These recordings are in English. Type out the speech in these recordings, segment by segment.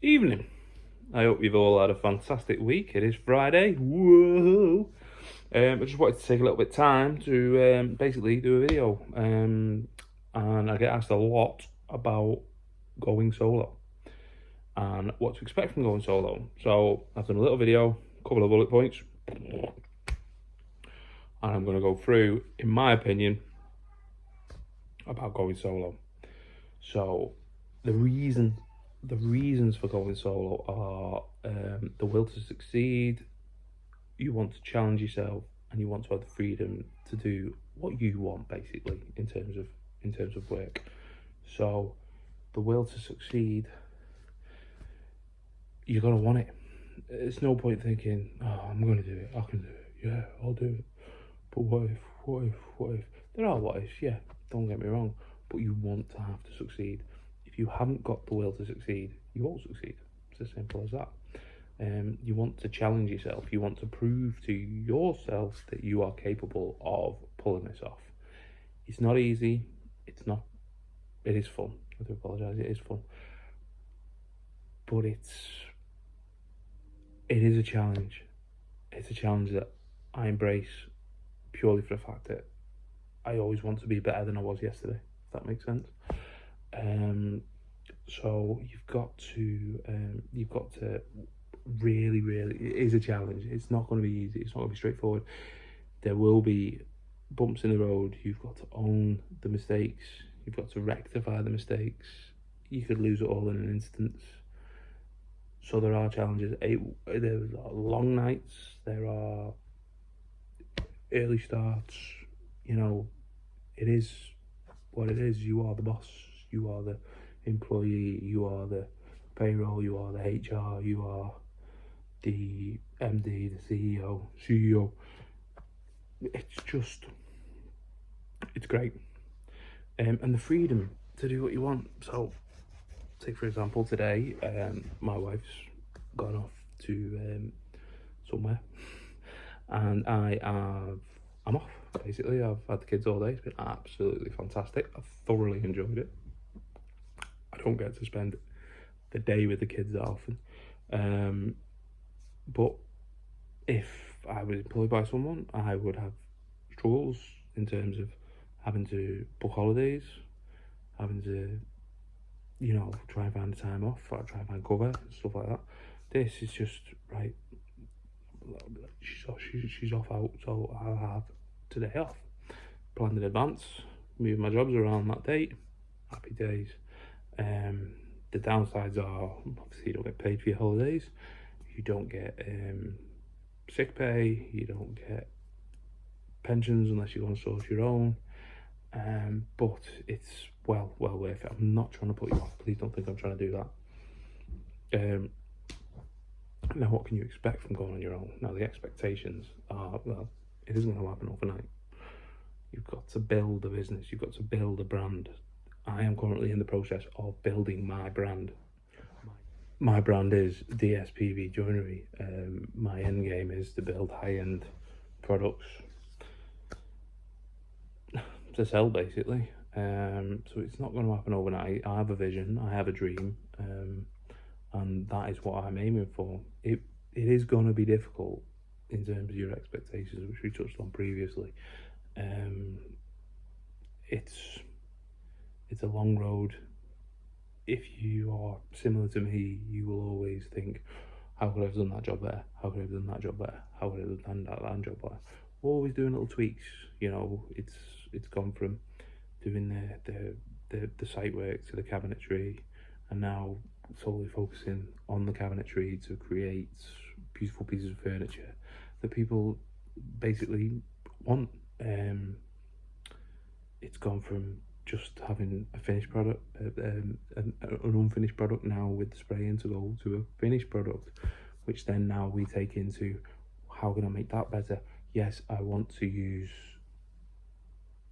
Evening. I hope you've all had a fantastic week. It is Friday. Whoa! I just wanted to take a little bit of time to basically do a video. And I get asked a lot about going solo and what to expect from going solo. So I've done a little video, a couple of bullet points, and I'm going to go through, in my opinion, about going solo. So the reasons for going solo are the will to succeed. You want to challenge yourself, and you want to have the freedom to do what you want, basically, in terms of work. So the will to succeed, you're gonna want it. It's no point thinking, oh, I'm gonna do it, I can do it, yeah, I'll do it. But what if? There are what ifs, yeah, don't get me wrong, but you want to have to succeed. If you haven't got the will to succeed, you won't succeed. It's as simple as that. You want to challenge yourself. You want to prove to yourself that you are capable of pulling this off. It's not easy. It's not. It is fun. I do apologise. It is fun, but it is a challenge. It's a challenge that I embrace purely for the fact that I always want to be better than I was yesterday. If that makes sense. So you've got to really, it is a challenge. It's not going to be easy. It's not going to be straightforward. There will be bumps in the road. You've got to own the mistakes. You've got to rectify the mistakes. You could lose it all in an instant. So there are challenges. There are long nights. There are early starts. You know, it is what it is. You are the boss. You are the employee. You are the payroll. You are the HR. You are the MD, the CEO. It's great. And the freedom to do what you want. So, take for example, today, my wife's gone off to somewhere, and I'm off. Basically, I've had the kids all day. It's been absolutely fantastic. I've thoroughly enjoyed it. I don't get to spend the day with the kids that often, but if I was employed by someone, I would have struggles in terms of having to book holidays, having to, try and find the time off, or try and find cover, stuff like that. This is just, right, she's off out, so I'll have today off. Planned in advance, move my jobs around that date, happy days. The downsides are, obviously, you don't get paid for your holidays, you don't get sick pay, you don't get pensions unless you want to source your own. But it's well worth it. I'm not trying to put you off. Please don't think I'm trying to do that. Now, what can you expect from going on your own? Now, the expectations are, well, it isn't going to happen overnight. You've got to build a business. You've got to build a brand. I am currently in the process of building my brand. My brand is DSPV Joinery. My end game is to build high-end products to sell, basically. So it's not going to happen overnight. I have a vision, I have a dream, and that is what I'm aiming for. It is going to be difficult in terms of your expectations, which we touched on previously. It's a long road. If you are similar to me, you will always think, how could I have done that job better? How could I have done that job better? How could I have done that job better? Always doing little tweaks. It's gone from doing the site work to the cabinetry, and now solely focusing on the cabinetry to create beautiful pieces of furniture that people basically want. It's gone from just having a finished product, an unfinished product now with the spraying, to go to a finished product, which then now we take into, how can I make that better? Yes, I want to use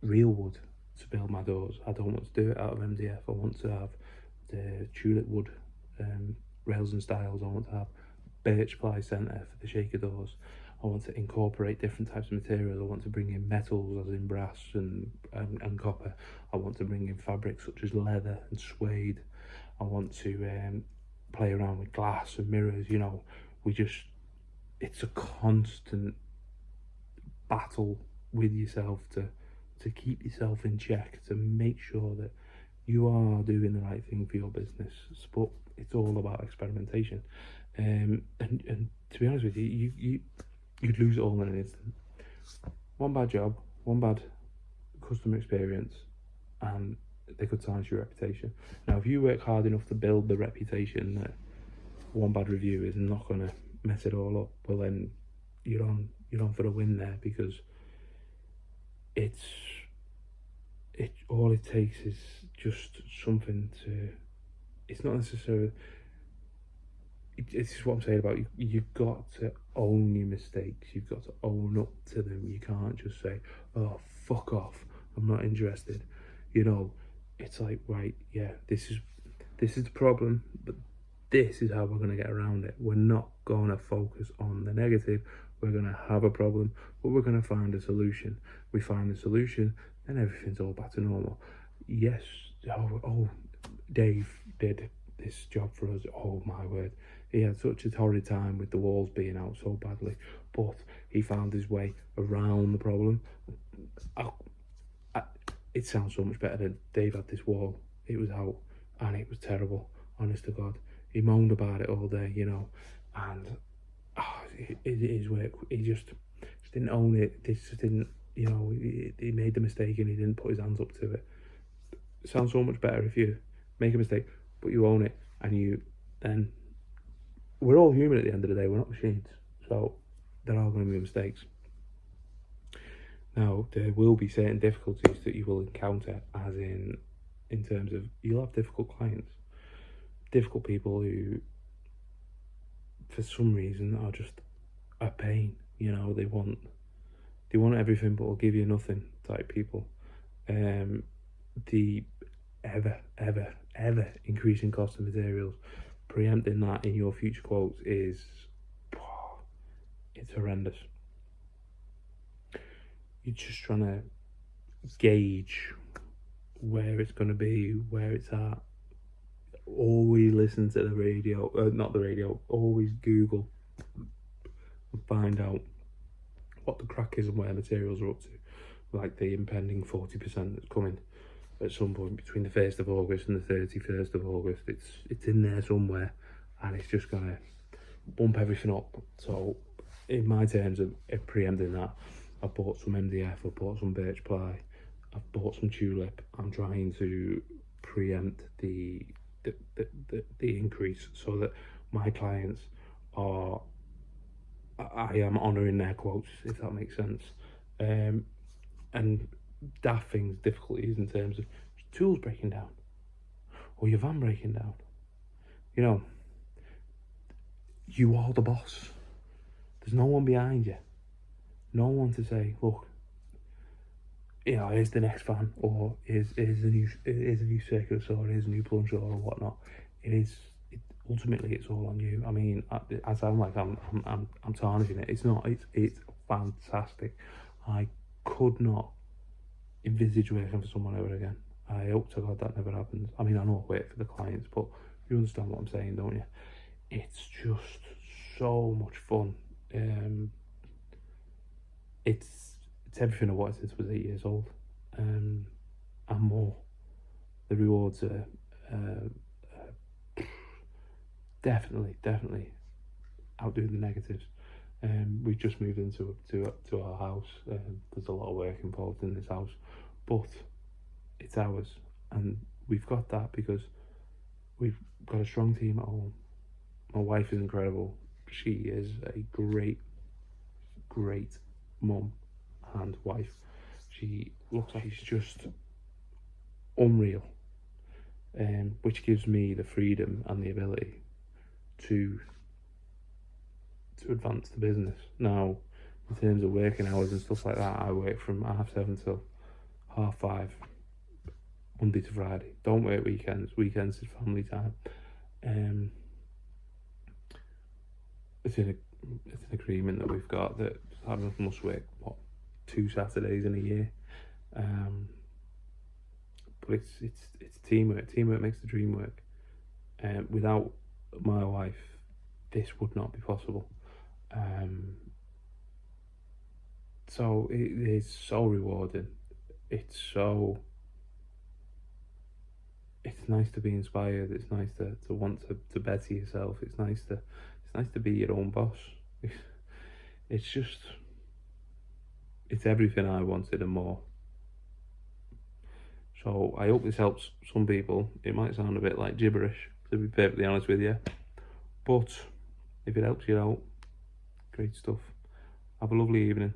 real wood to build my doors. I don't want to do it out of MDF. I want to have the tulip wood rails and stiles. I want to have birch ply centre for the shaker doors. I want to incorporate different types of materials. I want to bring in metals, as in brass and copper. I want to bring in fabrics such as leather and suede. I want to play around with glass and mirrors. It's a constant battle with yourself to keep yourself in check, to make sure that you are doing the right thing for your business. But it's all about experimentation. And to be honest with you, you'd lose it all in an instant. One bad job, one bad customer experience, and they could tarnish your reputation. Now, if you work hard enough to build the reputation that one bad review is not going to mess it all up, well then you're on for the win there, because it's all it takes is just something to. It's not necessarily. It's what I'm saying about you've got to own your mistakes. You've got to own up to them. You can't just say, "Oh, fuck off, I'm not interested." It's like, right, yeah, this is the problem, but this is how we're going to get around it. We're not going to focus on the negative. We're going to have a problem, but we're going to find a solution. We find the solution, then everything's all back to normal. Yes, Dave did this job for us. Oh my word, he had such a torrid time with the walls being out so badly, but he found his way around the problem. It sounds so much better than Dave had this wall. It was out and it was terrible, honest to God. He moaned about it all day, and his work, he just didn't own it. This just didn't, he made the mistake and he didn't put his hands up to it. It sounds so much better if you make a mistake, but you own it, and then we're all human at the end of the day. We're not machines, so there are going to be mistakes. Now, there will be certain difficulties that you will encounter, as in terms of you'll have difficult clients, difficult people who, for some reason, are just a pain. They want everything but will give you nothing type people. The ever increasing cost of materials, preempting that in your future quotes it's horrendous. You're just trying to gauge where it's going to be, where it's at. Always listen to the radio, not the radio, always Google and find out what the crack is and where materials are up to, like the impending 40% that's coming at some point between the 1st of August and the 31st of August. It's in there somewhere, and it's just going to bump everything up. So in my terms of preempting that, I've bought some MDF, I've bought some birch ply, I've bought some tulip. I'm trying to preempt the increase so that my clients are, I am honouring their quotes, if that makes sense. And daft things, difficulties in terms of tools breaking down or your van breaking down. You are the boss. There's no one behind you. No one to say, look, here's the next van, or here's a new circular saw, here's a new plunger or whatnot. Ultimately it's all on you. I mean, I sound like I'm tarnishing it. It's not. It's fantastic. I could not envisage working for someone ever again. I hope to God that never happens. I mean, I know I work for the clients, but you understand what I'm saying, don't you? It's just so much fun. It's everything I wanted since I was 8 years old, and more. The rewards are definitely outdo the negatives. We've just moved into our house. There's a lot of work involved in this house, but it's ours, and we've got that because we've got a strong team at home. My wife is incredible. She is a great mum and wife. She looks like she's just unreal, which gives me the freedom and the ability to advance the business. Now, in terms of working hours and stuff like that, I work from 7:30 till 5:30, Monday to Friday. Don't work weekends. Weekends is family time. It's an agreement that we've got that I must work 2 Saturdays in a year. But it's teamwork. Teamwork makes the dream work. Without my wife, this would not be possible. So it is so rewarding. It's so, it's nice to be inspired. It's nice to want to better yourself. It's nice to be your own boss. It's just, it's everything I wanted and more. So I hope this helps some people. It might sound a bit like gibberish, to be perfectly honest with you, but if it helps you out, great stuff. Have a lovely evening.